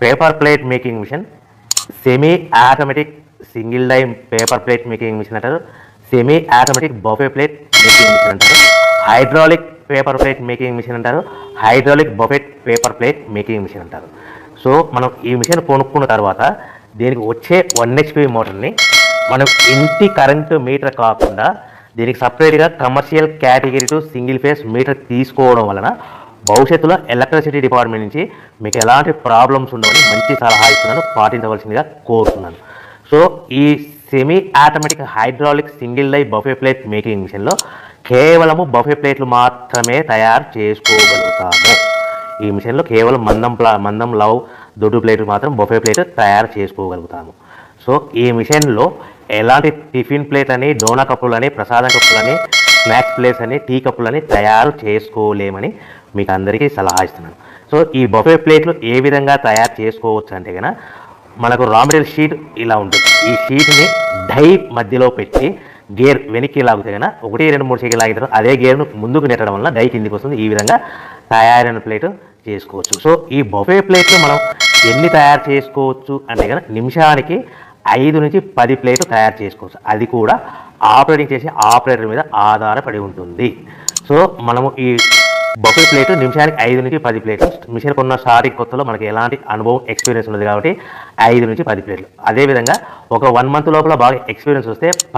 Paper plate making machine, semi automatic single die paper plate making machine అంటారు, semi automatic buffet plate making machine అంటారు, hydraulic paper plate making machine అంటారు, hydraulic buffet paper plate making machine అంటారు. So మనం ఈ machine కొనుక్కున్న తర్వాత దీనికి వచ్చే 1 HP మోటార్ని మనం ఇంటి కరెంటు మీటర్ కాకుండా దీనికి సపరేట్గా commercial category to single phase metre తీసుకోవడం వలన భవిష్యత్తులో ఎలక్ట్రిసిటీ డిపార్ట్మెంట్ నుంచి మీకు ఎలాంటి ప్రాబ్లమ్స్ ఉండవని మంచి సలహా ఇస్తున్నాను, పాటించవలసిందిగా కోరుతున్నాను. సో ఈ semi automatic hydraulic single die buffet plate making మిషన్లో కేవలము బఫే ప్లేట్లు మాత్రమే తయారు చేసుకోగలుగుతాము. ఈ మిషన్లో కేవలం మందం లవ్ దొడ్డు ప్లేట్లు మాత్రం బఫే ప్లేట్ తయారు చేసుకోగలుగుతాము. సో ఈ మిషన్లో ఎలాంటి టిఫిన్ ప్లేట్లని, డోనా కప్పులని, ప్రసాదం కప్పులని, స్నాక్స్ ప్లేట్స్ అని, టీ కప్పులని తయారు చేసుకోలేమని మీకు అందరికీ సలహా ఇస్తున్నాను. సో ఈ బఫే ప్లేట్లు ఏ విధంగా తయారు చేసుకోవచ్చు అంటే కనుక మనకు రా మెటీరియల్ షీట్ ఇలా ఉంటుంది. ఈ షీట్ని డై మధ్యలో పెట్టి గేర్ వెనక్కి లాగితే కనుక 1, 2, 3 సెకండ్లు లాగిన తర్వాత అదే గేర్ను ముందుకు నెట్టడం వల్ల డై కిందికి వస్తుంది. ఈ విధంగా తయారైన ప్లేట్ చేసుకోవచ్చు. సో ఈ బఫే ప్లేట్లు మనం ఎన్ని తయారు చేసుకోవచ్చు అంటే కనుక నిమిషానికి 5 నుంచి 10 ప్లేట్లు తయారు చేసుకోవచ్చు. అది కూడా ఆపరేటింగ్ చేసే ఆపరేటర్ మీద ఆధారపడి ఉంటుంది. సో మనము ఈ బఫే ప్లేట్ నిమిషానికి 5 నుంచి 10 ప్లేట్లు. మిషన్ కొన్న స్టార్టింగ్ కొత్తలో మనకి ఎలాంటి అనుభవం ఎక్స్పీరియన్స్ ఉన్నది కాబట్టి 5 నుంచి 10 ప్లేట్లు. అదేవిధంగా ఒక 1 మంత్ లోపల బాగా ఎక్స్పీరియన్స్ వస్తే